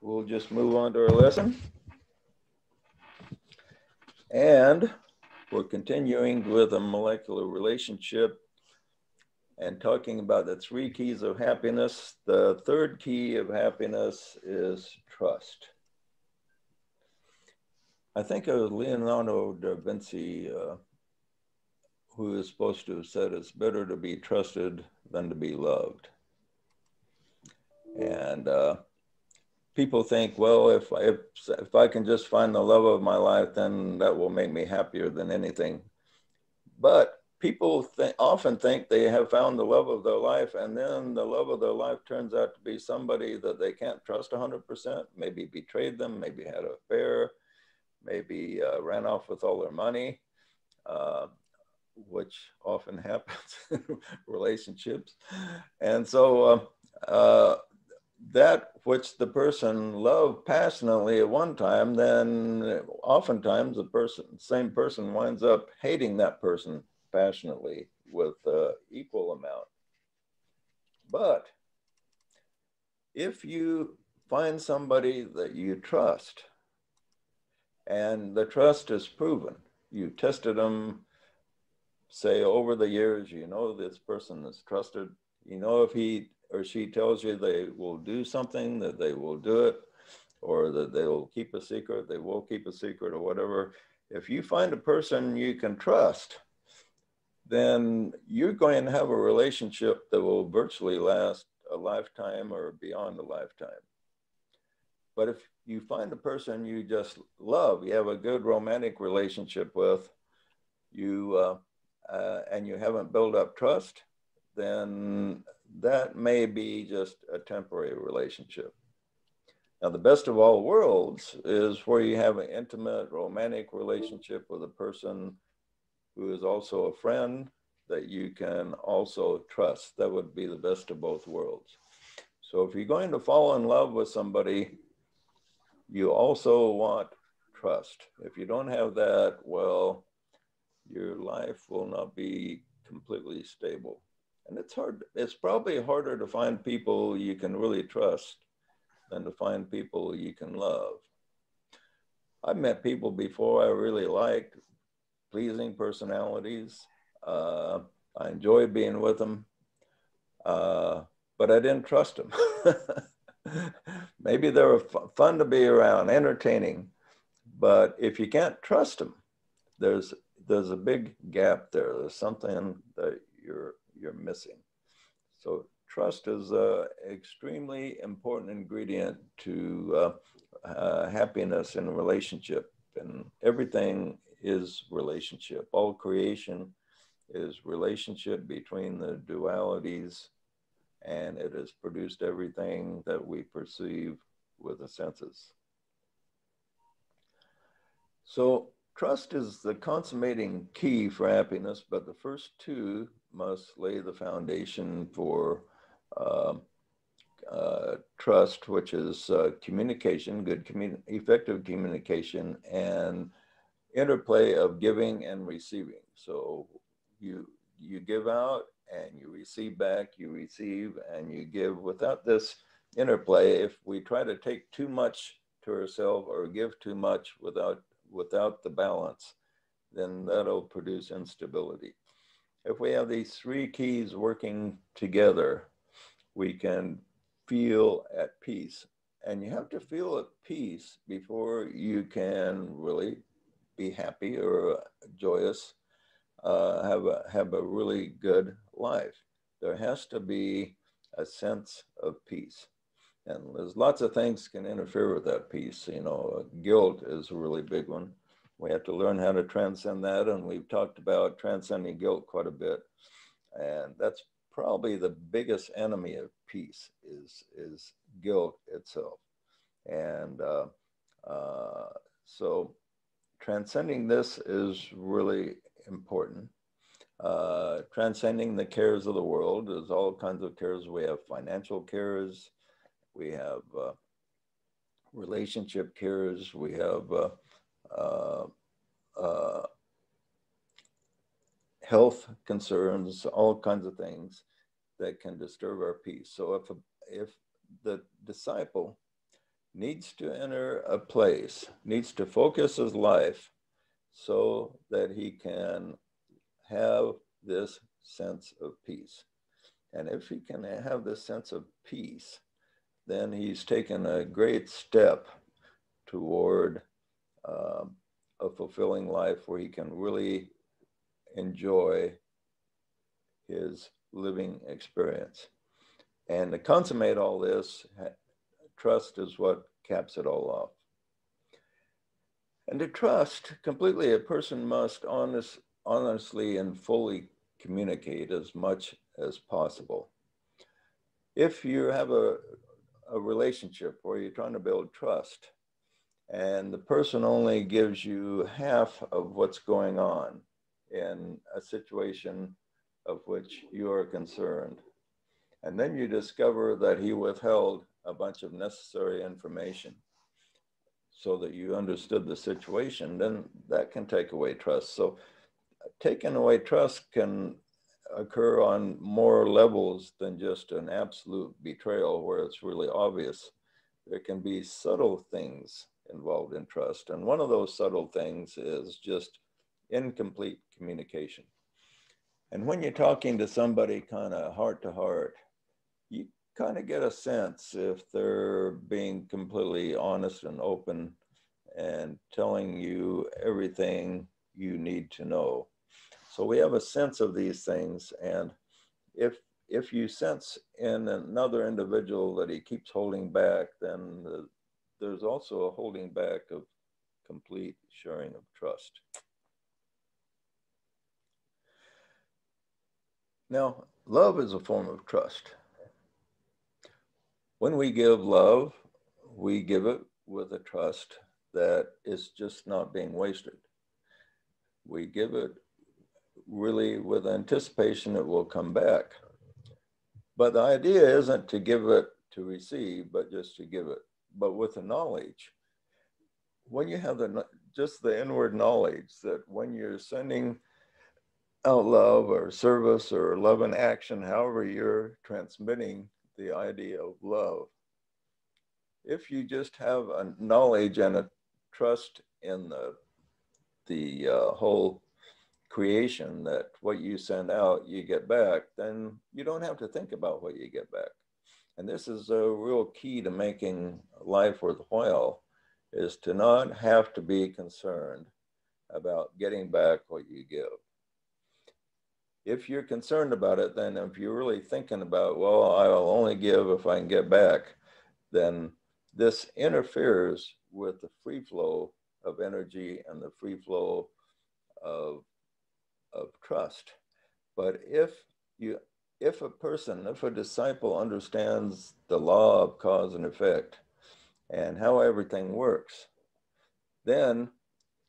we'll just move on to our lesson. And we're continuing with a molecular relationship and talking about the 3 keys of happiness. The 3rd key of happiness is trust. I think it was Leonardo da Vinci who is supposed to have said it's better to be trusted than to be loved. And people think, well, if I can just find the love of my life, then that will make me happier than anything. But people often think they have found the love of their life, and then the love of their life turns out to be somebody that they can't trust 100%, maybe betrayed them, maybe had an affair, maybe ran off with all their money, which often happens in relationships. And so that which the person loved passionately at one time, then oftentimes the same person winds up hating that person passionately with equal amount. But if you find somebody that you trust, and the trust is proven, you tested them, say over the years, you know this person is trusted, you know if he or she tells you they will do something, that they will do it, or that they will keep a secret, they will keep a secret, or whatever. If you find a person you can trust, then you're going to have a relationship that will virtually last a lifetime or beyond a lifetime. But if you find a person you just love, you have a good romantic relationship with, and you haven't built up trust, then that may be just a temporary relationship. Now, the best of all worlds is where you have an intimate romantic relationship with a person who is also a friend that you can also trust. That would be the best of both worlds. So if you're going to fall in love with somebody, you also want trust. If you don't have that, well, your life will not be completely stable. And it's probably harder to find people you can really trust than to find people you can love. I've met people before I really liked, pleasing personalities. I enjoyed being with them, but I didn't trust them. Maybe they were fun to be around, entertaining, but if you can't trust them, there's a big gap there. There's something that you're missing. So trust is an extremely important ingredient to happiness in a relationship, and everything is relationship. All creation is relationship between the dualities, and it has produced everything that we perceive with the senses. So trust is the consummating key for happiness, but the first 2 must lay the foundation for trust, which is communication, effective communication, and interplay of giving and receiving. So you give out and you receive back, you receive and you give. Without this interplay, if we try to take too much to ourselves or give too much without the balance, then that'll produce instability. If we have these 3 keys working together, we can feel at peace. And you have to feel at peace before you can really be happy or joyous, have a really good life. There has to be a sense of peace. And there's lots of things can interfere with that peace. You know, guilt is a really big one. We have to learn how to transcend that. And we've talked about transcending guilt quite a bit. And that's probably the biggest enemy of peace is guilt itself. And so transcending this is really important. Transcending the cares of the world. There's all kinds of cares. We have financial cares. We have relationship cares. We have health concerns, all kinds of things that can disturb our peace. So if the disciple needs to enter a place, needs to focus his life so that he can have this sense of peace. And if he can have this sense of peace, then he's taken a great step toward a fulfilling life where he can really enjoy his living experience. And to consummate all this, trust is what caps it all off. And to trust completely, a person must honestly and fully communicate as much as possible. If you have a relationship where you're trying to build trust and the person only gives you half of what's going on in a situation of which you are concerned, and then you discover that he withheld a bunch of necessary information so that you understood the situation, then that can take away trust. So taking away trust can occur on more levels than just an absolute betrayal where it's really obvious. There can be subtle things involved in trust. And one of those subtle things is just incomplete communication. And when you're talking to somebody kind of heart to heart, you kind of get a sense if they're being completely honest and open and telling you everything you need to know. So we have a sense of these things. And if you sense in another individual that he keeps holding back, then there's also a holding back of complete sharing of trust. Now, love is a form of trust. When we give love, we give it with a trust that is just not being wasted. We give it really with anticipation it will come back. But the idea isn't to give it to receive, but just to give it, but with the knowledge. When you have just the inward knowledge that when you're sending out love or service or love in action, however you're transmitting the idea of love, if you just have a knowledge and a trust in the whole creation that what you send out, you get back, then you don't have to think about what you get back. And this is a real key to making life worthwhile, is to not have to be concerned about getting back what you give. If you're concerned about it, then if you're really thinking about, well, I'll only give if I can get back, then this interferes with the free flow of energy and the free flow of trust. But if a disciple understands the law of cause and effect and how everything works, then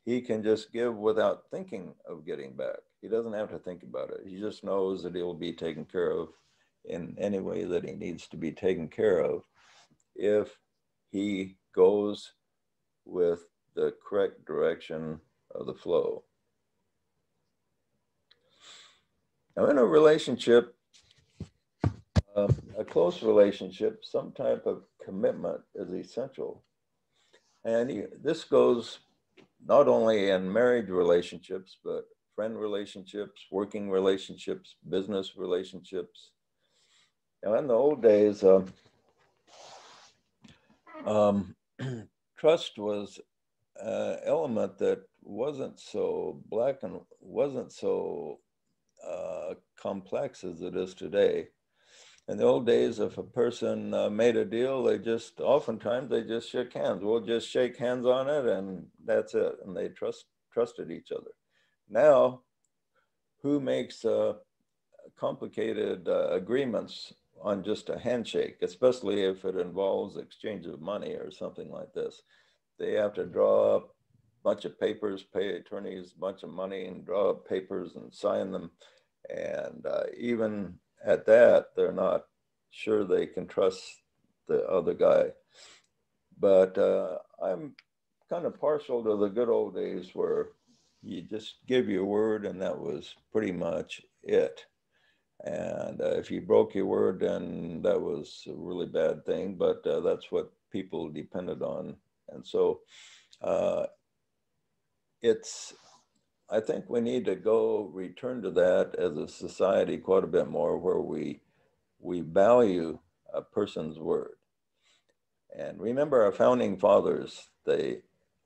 he can just give without thinking of getting back. He doesn't have to think about it. He just knows that he'll be taken care of in any way that he needs to be taken care of if he goes with the correct direction of the flow. Now, in a relationship, a close relationship, some type of commitment is essential. And this goes not only in marriage relationships, but friend relationships, working relationships, business relationships. Now, in the old days, trust was an element that wasn't so black and wasn't so complex as it is today. In the old days, if a person made a deal, oftentimes they just shook hands. We'll just shake hands on it and that's it. And they trusted each other. Now, who makes complicated agreements on just a handshake, especially if it involves exchange of money or something like this? They have to draw up a bunch of papers, pay attorneys a bunch of money and draw up papers and sign them. And even at that, they're not sure they can trust the other guy. But I'm kind of partial to the good old days where you just give your word and that was pretty much it. And if you broke your word, then that was a really bad thing, but that's what people depended on. And so I think we need to return to that as a society quite a bit more, where we value a person's word. And remember our founding fathers,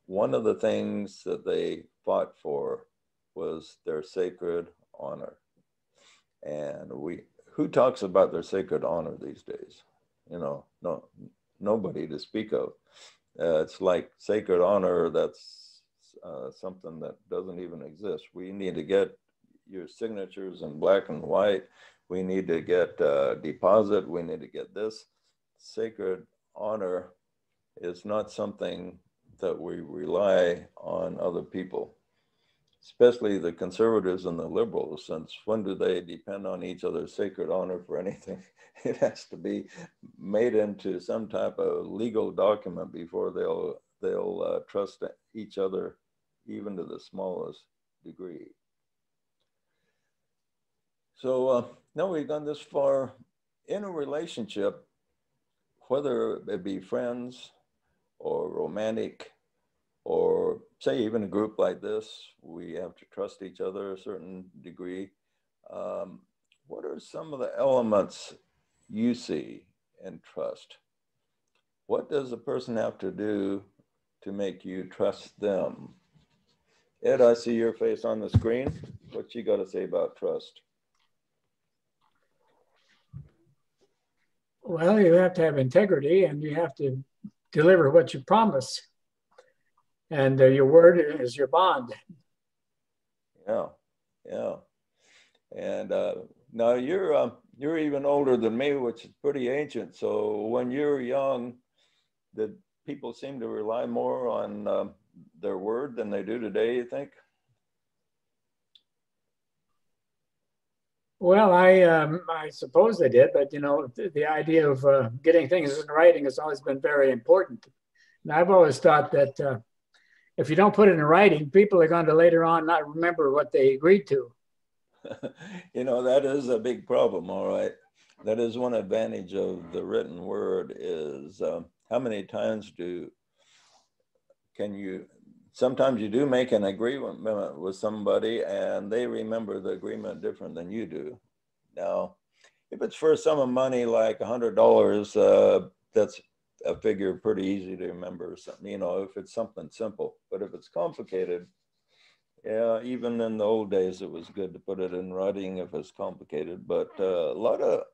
one of the things that they fought for was their sacred honor. And who talks about their sacred honor these days? You know, nobody to speak of. It's like sacred honor, that's something that doesn't even exist. We need to get your signatures in black and white. We need to get deposit. We need to get this. Sacred honor is not something that we rely on other people, especially the conservatives and the liberals, since when do they depend on each other's sacred honor for anything? It has to be made into some type of legal document before they'll trust each other, even to the smallest degree. So now we've gone this far in a relationship, whether it be friends or romantic, or say even a group like this, we have to trust each other a certain degree. What are some of the elements you see in trust? What does a person have to do to make you trust them? Ed, I see your face on the screen. What you got to say about trust? Well, you have to have integrity, and you have to deliver what you promise. And your word is your bond. Yeah, yeah. And now you're even older than me, which is pretty ancient. So when you were young, did people seem to rely more on their word than they do today, you think? Well, I suppose they did, but you know, the idea of getting things in writing has always been very important. And I've always thought that if you don't put it in writing, people are going to later on not remember what they agreed to. You know, that is a big problem, all right. That is one advantage of the written word is how many times sometimes you do make an agreement with somebody and they remember the agreement different than you do. Now, if it's for a sum of money like $100, that's a figure pretty easy to remember. Something, you know, if it's something simple. But if it's complicated, yeah, even in the old days, it was good to put it in writing if it's complicated. But a lot of,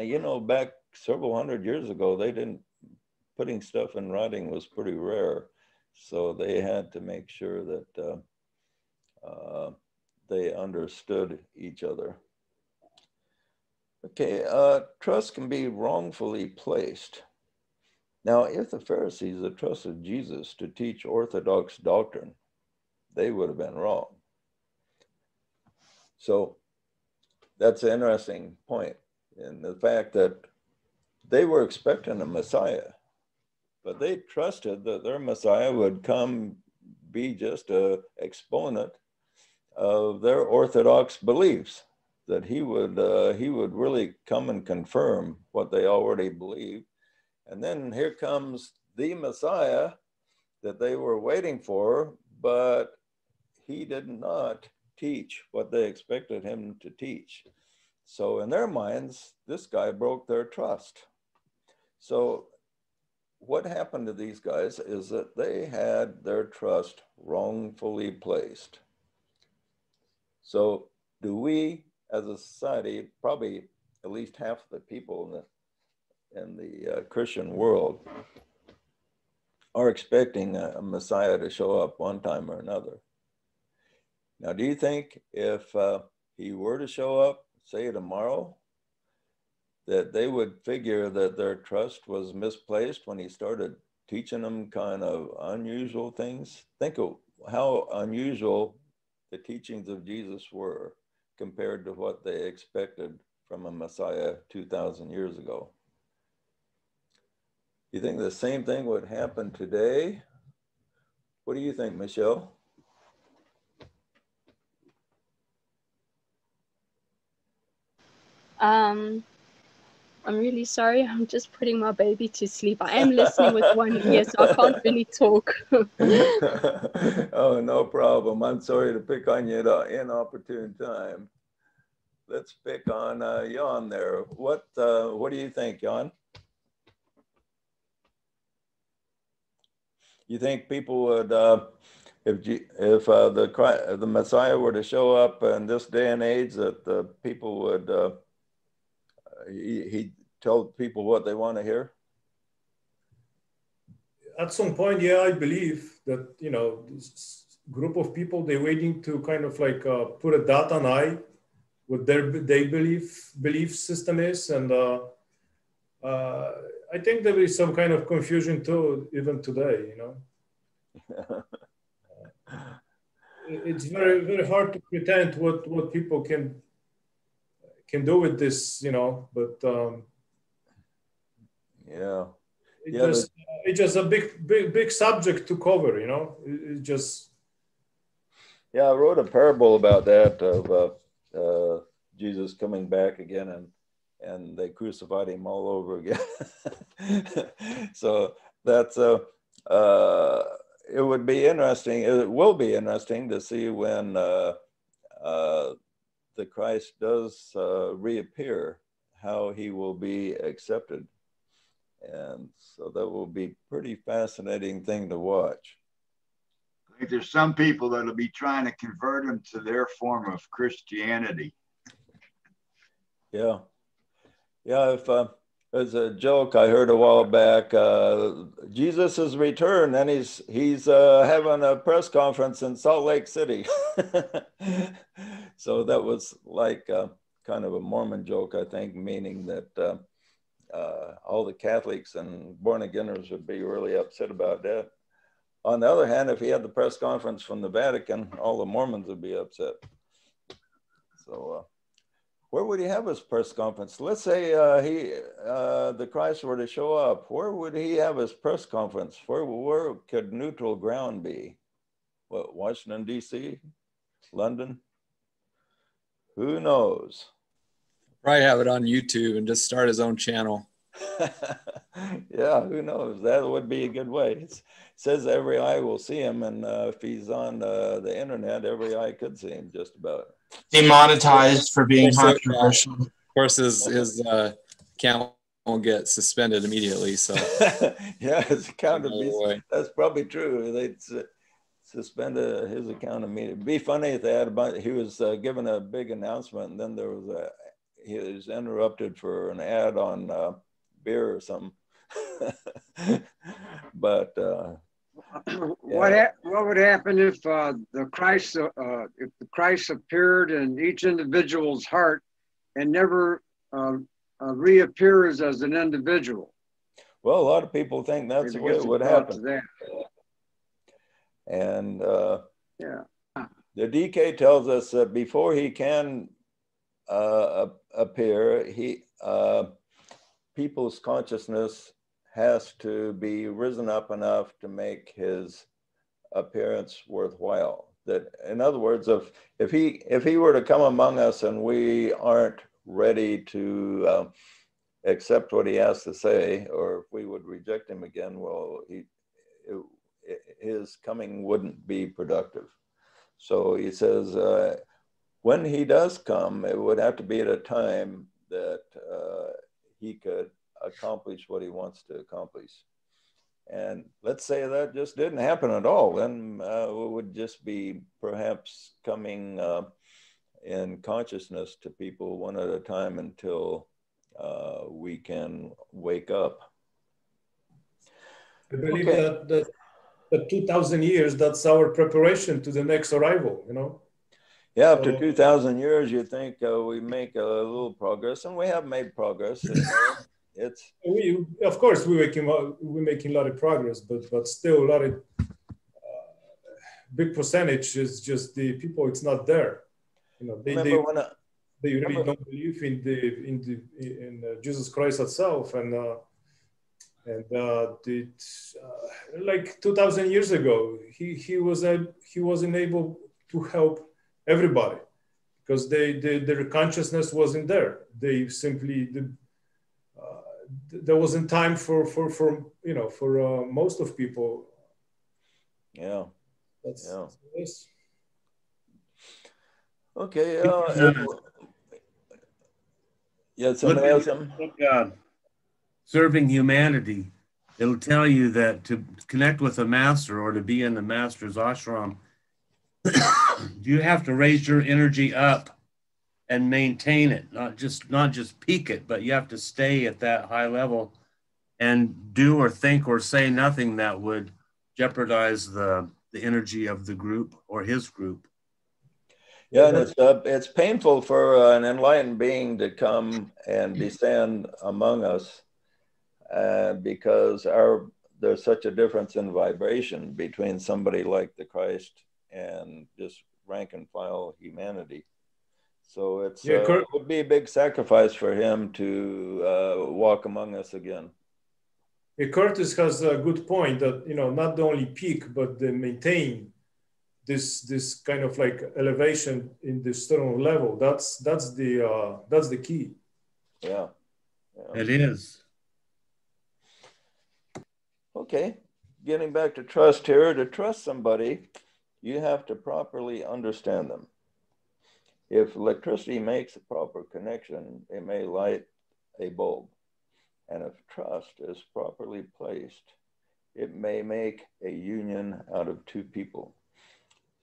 you know, back several hundred years ago, putting stuff in writing was pretty rare. So they had to make sure that they understood each other. Okay, trust can be wrongfully placed. Now, if the Pharisees had trusted Jesus to teach orthodox doctrine, they would have been wrong. So that's an interesting point in the fact that they were expecting a Messiah, but they trusted that their Messiah would come be just an exponent of their orthodox beliefs, that he would really come and confirm what they already believed. And then here comes the Messiah that they were waiting for, but he did not teach what they expected him to teach. So in their minds, this guy broke their trust. So what happened to these guys is that they had their trust wrongfully placed. So do we as a society, probably at least half of the people in the Christian world are expecting a Messiah to show up one time or another. Now, do you think if he were to show up, say tomorrow, that they would figure that their trust was misplaced when he started teaching them kind of unusual things? Think of how unusual the teachings of Jesus were compared to what they expected from a Messiah 2,000 years ago. You think the same thing would happen today? What do you think, Michelle? I'm really sorry. I'm just putting my baby to sleep. I am listening with one ear, so I can't really talk. Oh, no problem. I'm sorry to pick on you at an inopportune time. Let's pick on Jan there. What do you think, Jan? You think people would, if the Messiah were to show up in this day and age, that the people would, he tell people what they want to hear? At some point, yeah, I believe that, you know, this group of people, they're waiting to kind of like put a dot on I what their belief system is. And I think there is some kind of confusion too, even today, you know. It's very, very hard to pretend what people can do with this, you know, but yeah. It's just a big subject to cover, you know. It just. Yeah, I wrote a parable about that of Jesus coming back again, and they crucified him all over again. So that's it would be interesting. It will be interesting to see when the Christ does reappear, how he will be accepted. And so that will be pretty fascinating thing to watch. I think there's some people that'll be trying to convert them to their form of Christianity. Yeah. Yeah, if there's a joke I heard a while back, Jesus has returned and he's having a press conference in Salt Lake City. So that was like kind of a Mormon joke, I think, meaning that all the Catholics and born-againers would be really upset about that. On the other hand, if he had the press conference from the Vatican, all the Mormons would be upset. So where would he have his press conference? Let's say the Christ were to show up. Where would he have his press conference? Where could neutral ground be? What, Washington, D.C.? London? Who knows? Probably have it on YouTube and just start his own channel. Yeah, who knows? That would be a good way. It says every eye will see him, and if he's on the internet, every eye could see him just about. Demonetized for being controversial. Of course, his account won't get suspended immediately. So yeah, his account would be, that's probably true. They'd suspend his account immediately. It'd be funny if they had he was given a big announcement, and then there was he was interrupted for an ad on beer or something. But what would happen if the Christ appeared in each individual's heart and never reappears as an individual? Well, a lot of people think that's the way it would happen. And yeah, the DK tells us that before he can appear, people's consciousness has to be risen up enough to make his appearance worthwhile. That, in other words, if he were to come among us and we aren't ready to accept what he has to say, or if we would reject him again, well, his coming wouldn't be productive. So he says, when he does come, it would have to be at a time that he could accomplish what he wants to accomplish. And let's say that just didn't happen at all, then it would just be perhaps coming in consciousness to people one at a time until we can wake up. I believe that 2,000 years, that's our preparation to the next arrival, you know? Yeah, after 2,000 years, you think we make a little progress, and we have made progress. Of course, we're making a lot of progress, but still a lot of big percentage is just the people. It's not there. You know, they really don't believe in Jesus Christ itself, and like 2,000 years ago, he wasn't able to help everybody because their consciousness wasn't there. They simply there wasn't time for most of people. Yeah. That's Yeah. yes. Okay. Yeah, somebody else. Serving humanity. It'll tell you that to connect with a master or to be in the master's ashram, you have to raise your energy up and maintain it, not just peak it, but you have to stay at that high level and do or think or say nothing that would jeopardize the energy of the group or his group. Yeah, and it's painful for an enlightened being to come and descend among us because there's such a difference in vibration between somebody like the Christ and just rank and file humanity. So it would be a big sacrifice for him to walk among us again. Yeah, Curtis has a good point that, not only peak, but they maintain this kind of like elevation in the external level. That's the key. Yeah. It is. Okay, getting back to trust here. To trust somebody, you have to properly understand them. If electricity makes a proper connection, it may light a bulb. And if trust is properly placed, it may make a union out of two people.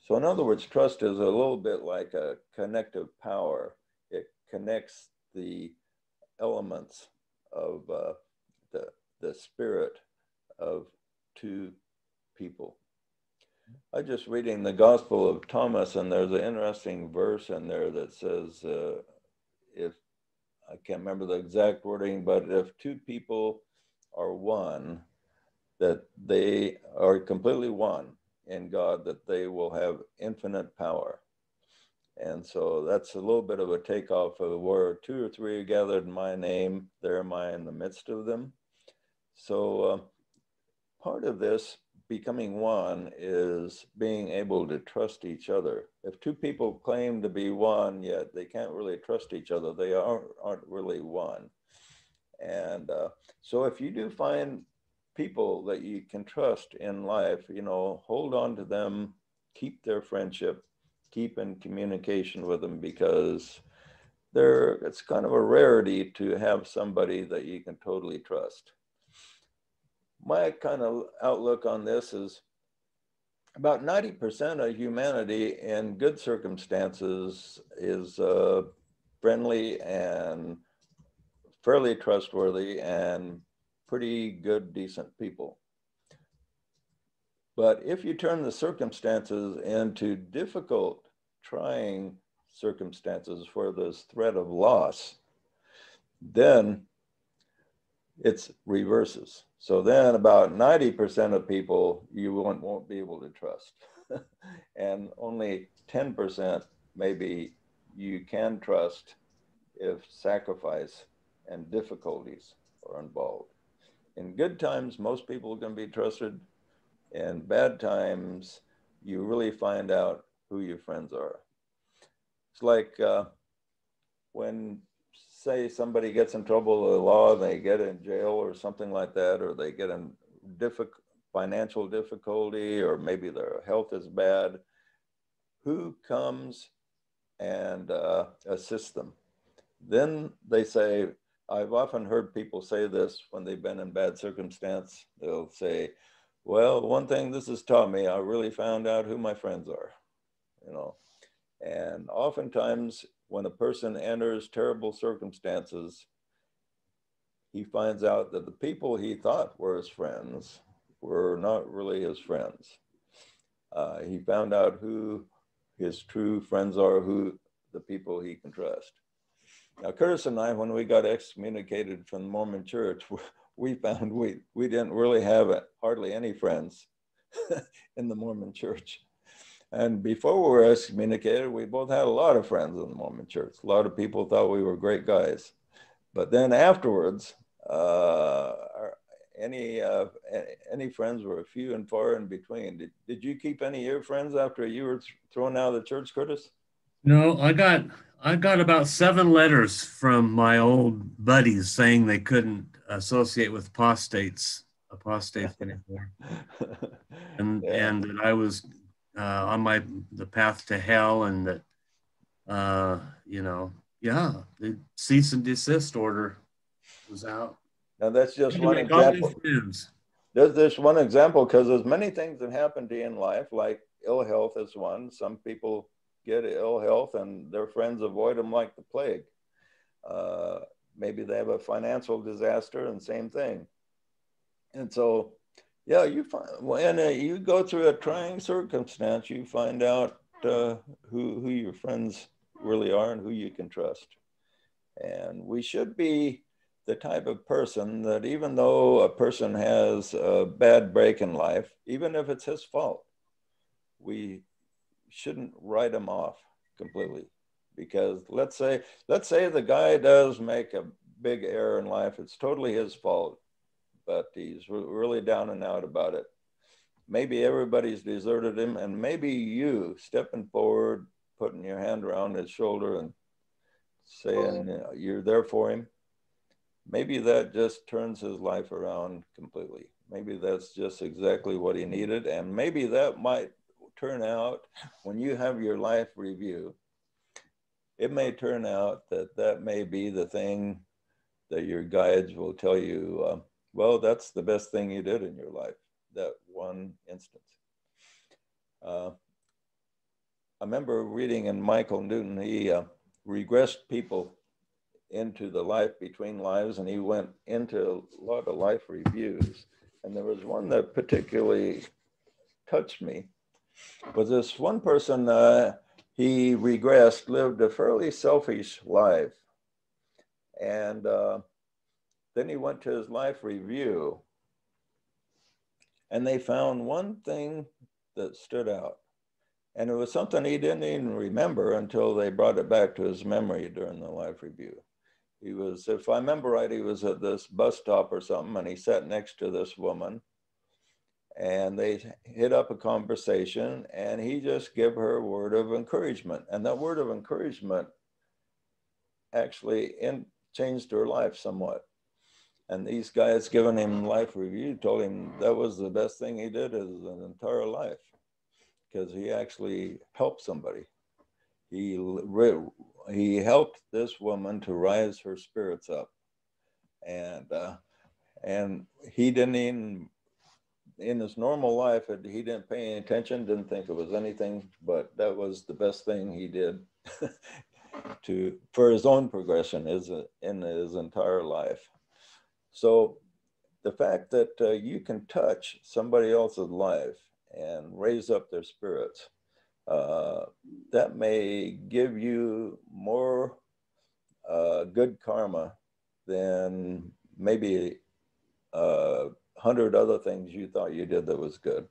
So in other words, trust is a little bit like a connective power. It connects the elements of the spirit of two people. I'm just reading the Gospel of Thomas, and there's an interesting verse in there that says, if I can't remember the exact wording, but if two people are one, that they are completely one in God, that they will have infinite power. And so that's a little bit of a takeoff of where two or three are gathered in my name, there am I in the midst of them. So part of this becoming one is being able to trust each other. If two people claim to be one, yet they can't really trust each other, they aren't really one. And so if you do find people that you can trust in life, hold on to them, keep their friendship, keep in communication with them, because it's kind of a rarity to have somebody that you can totally trust. My kind of outlook on this is about 90% of humanity in good circumstances is friendly and fairly trustworthy and pretty good, decent people. But if you turn the circumstances into difficult, trying circumstances where there's threat of loss, then it's reverses. So then about 90% of people you won't be able to trust. And only 10% maybe you can trust if sacrifice and difficulties are involved. In good times, most people can be trusted. In bad times, you really find out who your friends are. It's like when, say, somebody gets in trouble with the law, they get in jail or something like that, or they get in financial difficulty, or maybe their health is bad. Who comes and assists them? Then they say, I've often heard people say this when they've been in bad circumstance. They'll say, well, one thing this has taught me, I really found out who my friends are, And oftentimes when a person enters terrible circumstances, he finds out that the people he thought were his friends were not really his friends. He found out who his true friends are, who the people he can trust. Now, Curtis and I, when we got excommunicated from the Mormon Church, we found we didn't really have hardly any friends in the Mormon Church. And before we were excommunicated, we both had a lot of friends in the Mormon Church. A lot of people thought we were great guys. But then afterwards, any friends were few and far in between. Did you keep any of your friends after you were thrown out of the church, Curtis? No, I got about 7 letters from my old buddies saying they couldn't associate with apostates anymore, and Yeah. and that I was on the path to hell, and that the cease and desist order was out. Now that's just one Make all new example. friends. There's this one example because there's many things that happen to you in life, like ill health is one. Some people get ill health and their friends avoid them like the plague. Maybe they have a financial disaster and same thing. And so, yeah, you find when you go through a trying circumstance, you find out who your friends really are and who you can trust. And we should be the type of person that even though a person has a bad break in life, even if it's his fault, we shouldn't write him off completely. Because let's say the guy does make a big error in life, it's totally his fault, but he's really down and out about it. Maybe everybody's deserted him, and maybe you stepping forward, putting your hand around his shoulder and saying you're there for him, maybe that just turns his life around completely. Maybe that's just exactly what he needed. And maybe that might turn out, when you have your life review, it may turn out that may be the thing that your guides will tell you, well, that's the best thing you did in your life, that one instance. I remember reading in Michael Newton, he regressed people into the life between lives, and he went into a lot of life reviews. And there was one that particularly touched me. Was this one person, he regressed, lived a fairly selfish life. And then he went to his life review, and they found one thing that stood out. And it was something he didn't even remember until they brought it back to his memory during the life review. He was, if I remember right, he was at this bus stop or something, and he sat next to this woman, and they hit up a conversation, and he just gave her a word of encouragement. And that word of encouragement actually changed her life somewhat. And these guys giving him life review told him that was the best thing he did his entire life, because he actually helped somebody. He helped this woman to rise her spirits up. And he didn't even, in his normal life, he didn't pay any attention, didn't think it was anything, but that was the best thing he did for his own progression in his entire life. So the fact that you can touch somebody else's life and raise up their spirits, that may give you more good karma than maybe 100 other things you thought you did that was good.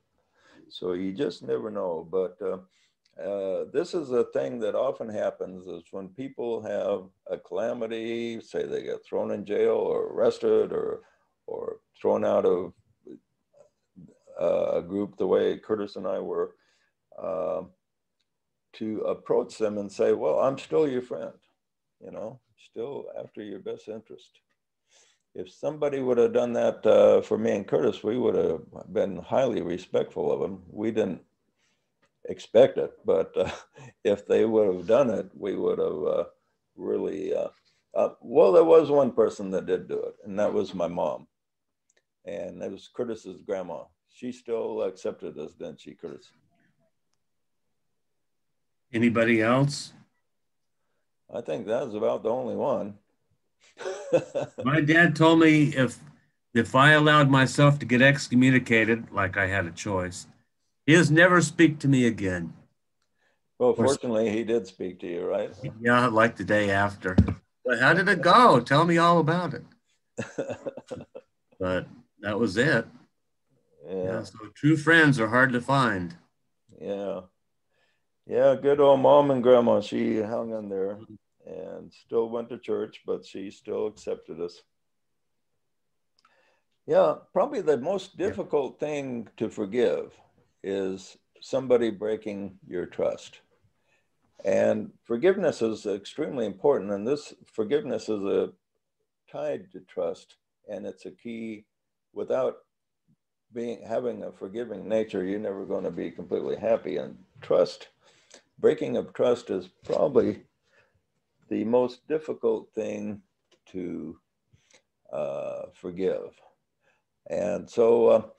So you just never know. But this is a thing that often happens, is when people have a calamity, say they get thrown in jail or arrested or thrown out of a group the way Curtis and I were, to approach them and say, well, I'm still your friend, still after your best interest. If somebody would have done that for me and Curtis, we would have been highly respectful of them. We didn't expect it, but if they would have done it, we would have really, well, there was one person that did do it, and that was my mom. And that was Curtis's grandma. She still accepted us, didn't she, Curtis? Anybody else? I think that was about the only one. My dad told me if I allowed myself to get excommunicated, like I had a choice, he'll never speak to me again. Well, fortunately, he did speak to you, right? Yeah, like the day after. But how did it go? Tell me all about it. But that was it. Yeah, so true friends are hard to find. Yeah. Yeah, good old mom and grandma. She hung in there and still went to church, but she still accepted us. Yeah, probably the most difficult thing to forgive is somebody breaking your trust. And forgiveness is extremely important. And this forgiveness is tied to trust. And it's a key. Without having a forgiving nature, you're never going to be completely happy. And trust, breaking of trust is probably the most difficult thing to forgive. And so,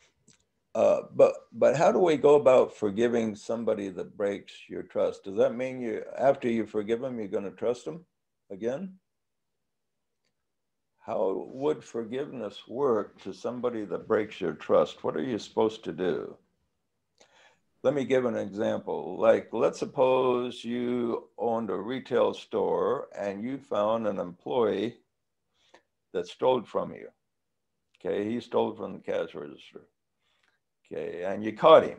but how do we go about forgiving somebody that breaks your trust? Does that mean after you forgive them, you're going to trust them again? How would forgiveness work to somebody that breaks your trust? What are you supposed to do? Let me give an example. Like, let's suppose you owned a retail store and you found an employee that stole from you. Okay, he stole from the cash register. Okay, and you caught him.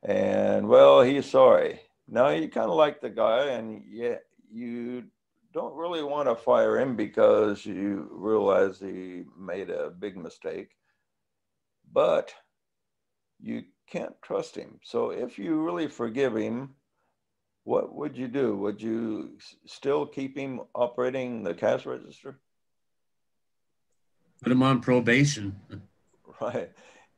And well, he's sorry. Now you kind of like the guy, and you don't really want to fire him because you realize he made a big mistake, but you can't trust him. So if you really forgive him, what would you do? Would you still keep him operating the cash register? Put him on probation.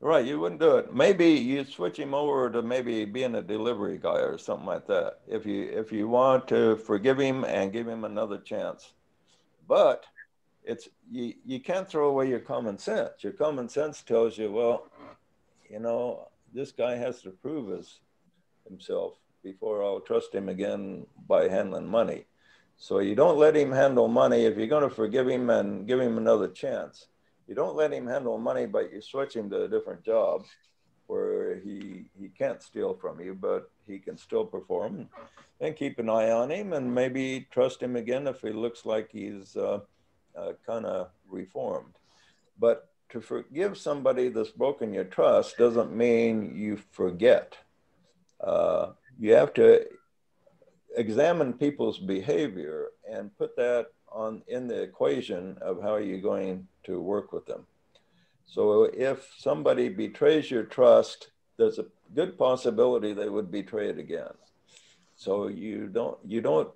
Right, you wouldn't do it. Maybe you'd switch him over to maybe being a delivery guy or something like that. If you want to forgive him and give him another chance. But you can't throw away your common sense. Your common sense tells you, well, you know, this guy has to prove himself before I'll trust him again by handling money. So you don't let him handle money. If you're going to forgive him and give him another chance, you don't let him handle money, but you switch him to a different job where he can't steal from you, but he can still perform, and keep an eye on him and maybe trust him again if he looks like he's kind of reformed. But to forgive somebody that's broken your trust doesn't mean you forget. You have to examine people's behavior and put that in the equation of how you're going to work with them. So if somebody betrays your trust, there's a good possibility they would betray it again. So you don't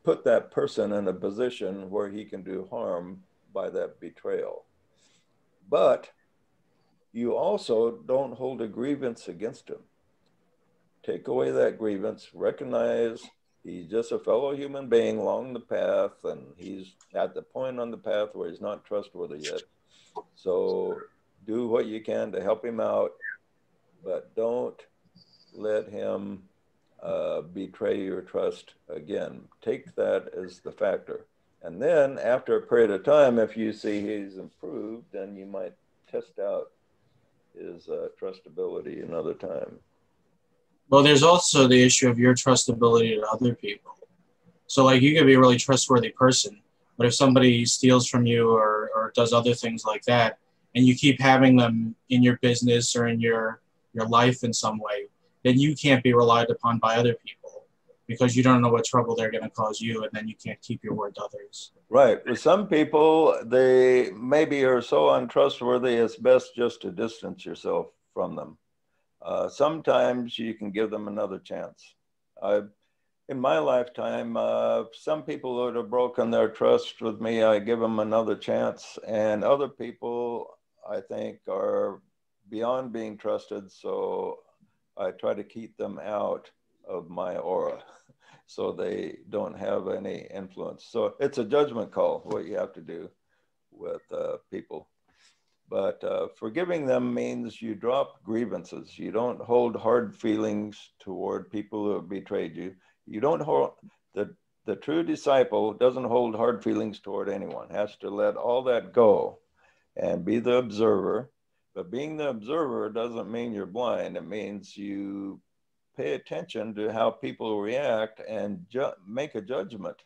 put that person in a position where he can do harm by that betrayal. But you also don't hold a grievance against him. Take away that grievance, recognize he's just a fellow human being along the path, and he's at the point on the path where he's not trustworthy yet. So do what you can to help him out, but don't let him betray your trust again. Take that as the factor. And then after a period of time, if you see he's improved, then you might test out his trustability another time. Well, there's also the issue of your trustability to other people. So like you could be a really trustworthy person, but if somebody steals from you or does other things like that, and you keep having them in your business or in your life in some way, then you can't be relied upon by other people because you don't know what trouble they're going to cause you, and then you can't keep your word to others. Right. With some people, they maybe are so untrustworthy, it's best just to distance yourself from them. Sometimes you can give them another chance. In my lifetime, some people that have broken their trust with me, I give them another chance, and other people I think are beyond being trusted, so I try to keep them out of my aura so they don't have any influence. So it's a judgment call, what you have to do with people. But forgiving them means you drop grievances. You don't hold hard feelings toward people who have betrayed you. You don't hold, the true disciple doesn't hold hard feelings toward anyone, has to let all that go and be the observer. But being the observer doesn't mean you're blind. It means you pay attention to how people react and make a judgment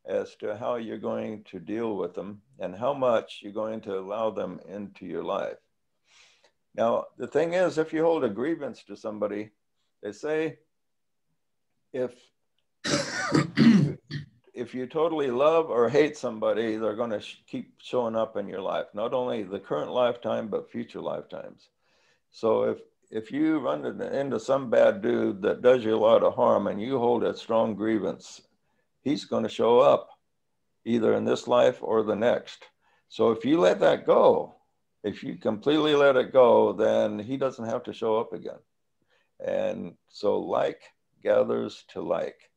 as to how you're going to deal with them and how much you're going to allow them into your life. Now, the thing is, if you hold a grievance to somebody, they say, if you totally love or hate somebody, they're going to keep showing up in your life, not only the current lifetime, but future lifetimes. So if you run into some bad dude that does you a lot of harm and you hold a strong grievance, he's going to show up either in this life or the next. So if you let that go, if you completely let it go, then he doesn't have to show up again. And so like gathers to like,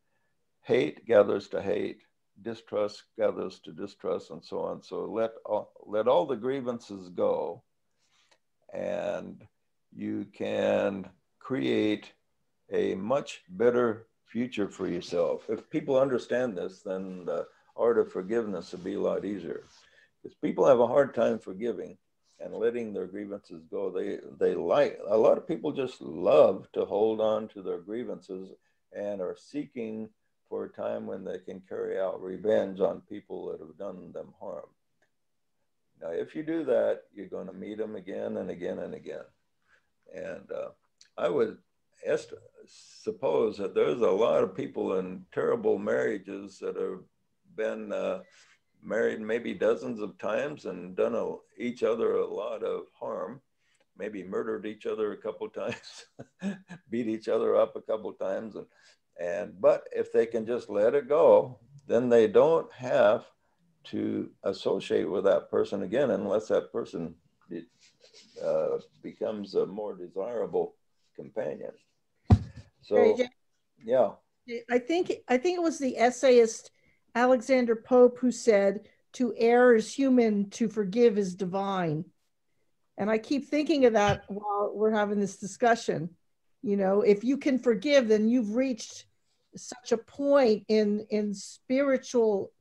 hate gathers to hate, distrust gathers to distrust, and so on. So let all the grievances go, and you can create a much better future for yourself. If people understand this, then the art of forgiveness would be a lot easier. Because people have a hard time forgiving and letting their grievances go. They like, a lot of people just love to hold on to their grievances and are seeking for a time when they can carry out revenge on people that have done them harm. Now, if you do that, you're going to meet them again and again and again. And I would suppose that there's a lot of people in terrible marriages that have been married maybe dozens of times and done each other a lot of harm, maybe murdered each other a couple of times, beat each other up a couple of times. But if they can just let it go, then they don't have to associate with that person again unless that person becomes a more desirable companion. So, yeah. I think it was the essayist Alexander Pope who said, "To err is human, to forgive is divine." And I keep thinking of that while we're having this discussion. You know, if you can forgive, then you've reached such a point in spiritual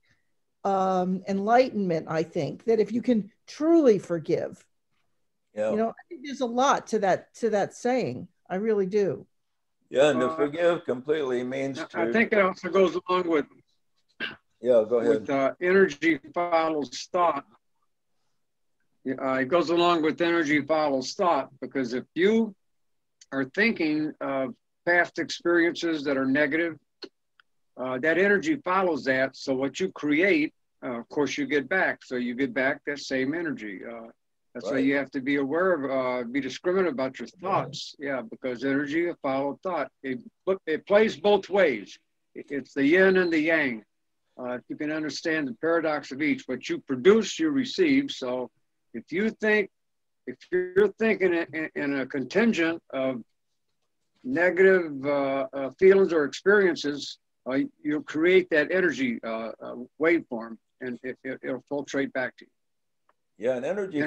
enlightenment, I think, that if you can truly forgive, you know, I think there's a lot to that saying. I really do. Yeah, and to forgive completely means to... I think it also goes along with... Yeah, go ahead. With energy follows thought. It goes along with energy follows thought, because if you are thinking of past experiences that are negative, that energy follows that. So what you create, of course, you get back. So you get back that same energy. That's why you have to be aware of, be discriminate about your thoughts. Yeah, because energy follows thought. It plays both ways. It's the yin and the yang. If you can understand the paradox of each, what you produce, you receive. So if you're thinking in a contingent of negative feelings or experiences, you'll create that energy waveform, and it'll filtrate back to you. Yeah, and energy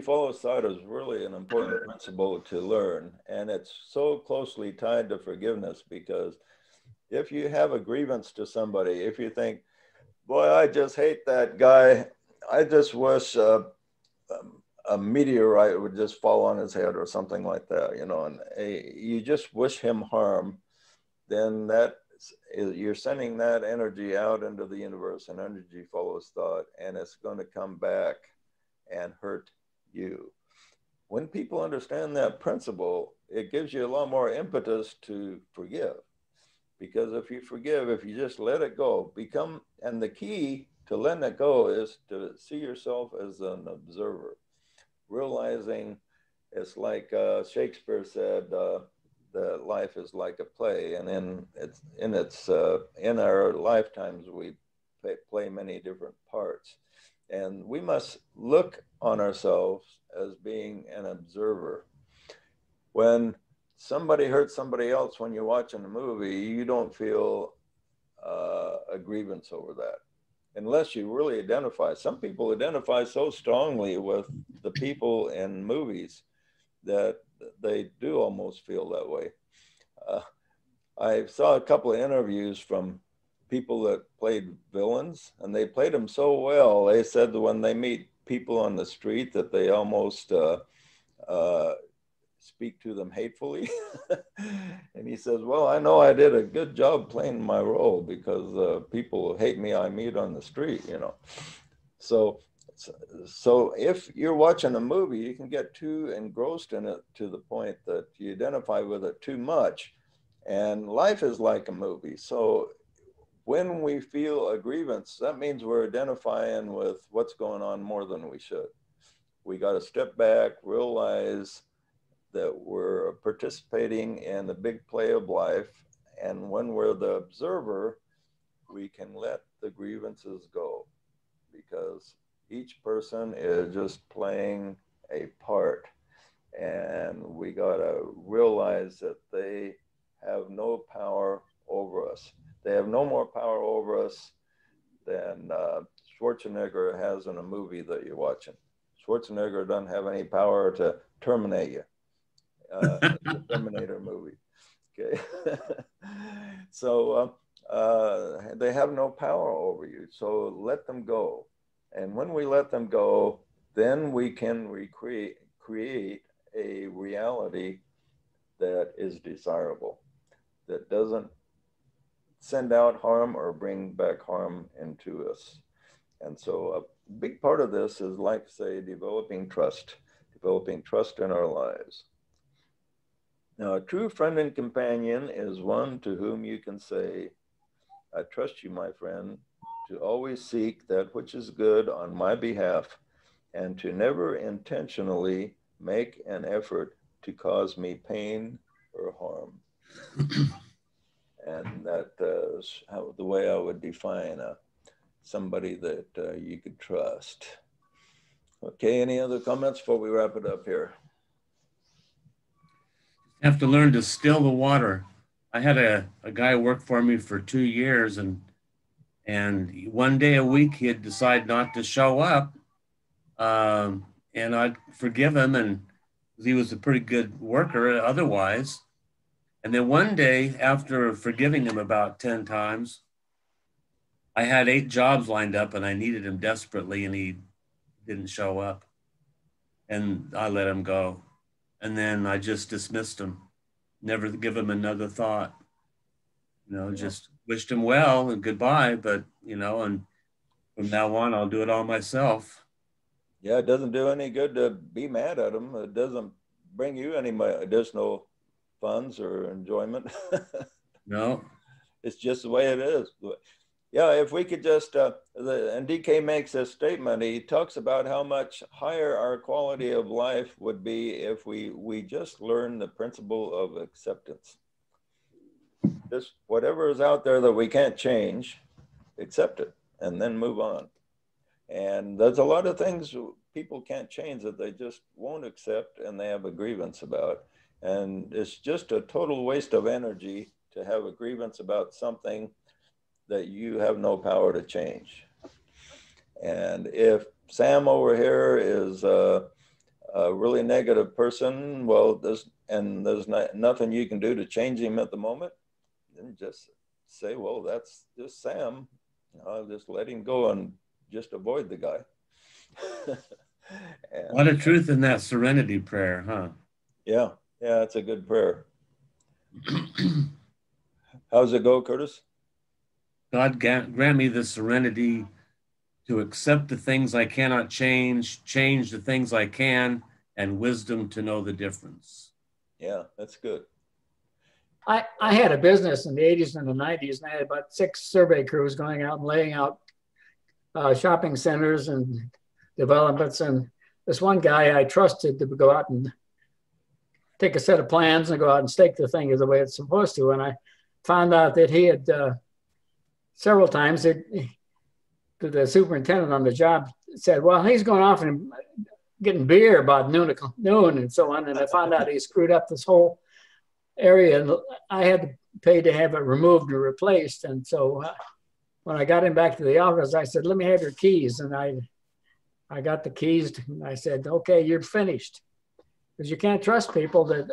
follows thought is really an important principle to learn, and it's so closely tied to forgiveness, because if you have a grievance to somebody, if you think, boy, I just hate that guy, I just wish a meteorite would just fall on his head or something like that, you know, and you just wish him harm, then you're sending that energy out into the universe, and energy follows thought, and it's going to come back and hurt you. When people understand that principle, it gives you a lot more impetus to forgive. Because if you forgive, if you just let it go, and the key to letting it go is to see yourself as an observer, realizing it's like Shakespeare said, that life is like a play, and in our lifetimes we play many different parts, and we must look on ourselves as being an observer. When somebody hurts somebody else, when you're watching a movie, you don't feel a grievance over that, unless you really identify. Some people identify so strongly with the people in movies that they do almost feel that way. I saw a couple of interviews from people that played villains, and they played them so well. They said that when they meet people on the street that they almost speak to them hatefully. And he says, well, I know I did a good job playing my role, because people hate me I meet on the street, you know. So if you're watching a movie, you can get too engrossed in it to the point that you identify with it too much. And life is like a movie. So when we feel a grievance, that means we're identifying with what's going on more than we should. We got to step back, realize that we're participating in the big play of life. And when we're the observer, we can let the grievances go, because each person is just playing a part. And we gotta realize that they have no power over us. They have no more power over us than Schwarzenegger has in a movie that you're watching. Schwarzenegger doesn't have any power to terminate you. The Terminator movie. Okay. So they have no power over you. So let them go. And when we let them go, then we can create a reality that is desirable, that doesn't send out harm or bring back harm into us. And so a big part of this is, like, say, developing trust in our lives. Now, a true friend and companion is one to whom you can say, I trust you, my friend, to always seek that which is good on my behalf, and to never intentionally make an effort to cause me pain or harm. And that is the way I would define somebody that you could trust. Okay, any other comments before we wrap it up here? Have to learn to still the water. I had a guy work for me for 2 years, and one day a week he'd decide not to show up, and I'd forgive him, and he was a pretty good worker otherwise. And then one day, after forgiving him about 10 times, I had 8 jobs lined up and I needed him desperately, and he didn't show up, and I let him go. And then I just dismissed him, never give him another thought, just wished him well and goodbye, but, and from now on, I'll do it all myself. Yeah, it doesn't do any good to be mad at him. It doesn't bring you any additional funds or enjoyment. No. It's just the way it is. Yeah, if we could just, and DK makes this statement, he talks about how much higher our quality of life would be if we just learn the principle of acceptance. Just whatever is out there that we can't change, accept it and then move on. And there's a lot of things people can't change that they just won't accept and they have a grievance about. And it's just a total waste of energy to have a grievance about something that you have no power to change. And if Sam over here is a really negative person, well, there's nothing you can do to change him at the moment, then just say, well, that's just Sam. I'll just let him go and just avoid the guy. A lot of truth in that serenity prayer, huh? Yeah, it's a good prayer. How's it go, Curtis? God grant me the serenity to accept the things I cannot change the things I can, and wisdom to know the difference. Yeah, that's good. I had a business in the 80s and the 90s, and I had about 6 survey crews going out and laying out shopping centers and developments. And this one guy I trusted to go out and take a set of plans and go out and stake the thing the way it's supposed to. And I found out that he had several times, the superintendent on the job said, well, he's going off and getting beer about noon and so on. And I found out he screwed up this whole area, and I had to pay to have it removed and replaced. And so when I got him back to the office, I said, let me have your keys. And I got the keys, and I said, okay, you're finished. Because you can't trust people that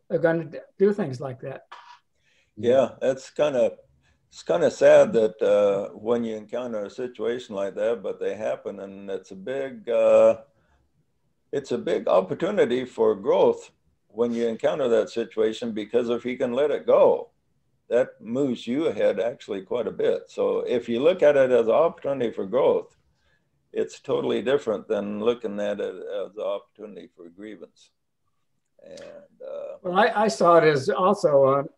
are going to do things like that. Yeah, it's kind of sad that when you encounter a situation like that, but they happen, and it's a big opportunity for growth when you encounter that situation, because if you can let it go, that moves you ahead actually quite a bit. So if you look at it as an opportunity for growth, it's totally different than looking at it as an opportunity for grievance. And well, I saw it as also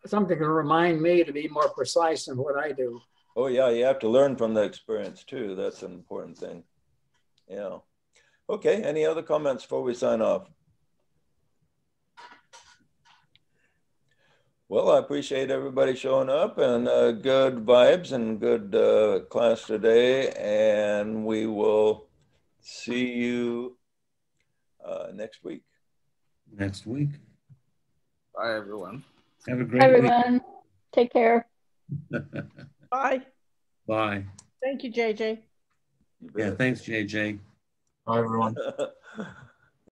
something to remind me to be more precise in what I do. Oh yeah, you have to learn from the experience too. That's an important thing. Yeah. Okay, any other comments before we sign off? Well, I appreciate everybody showing up, and good vibes and good class today. And we will see you next week. Next week. Bye, everyone. Have a great Everyone, week. take care. Bye. Bye. Thank you, JJ. Yeah, thanks, JJ. Bye, everyone.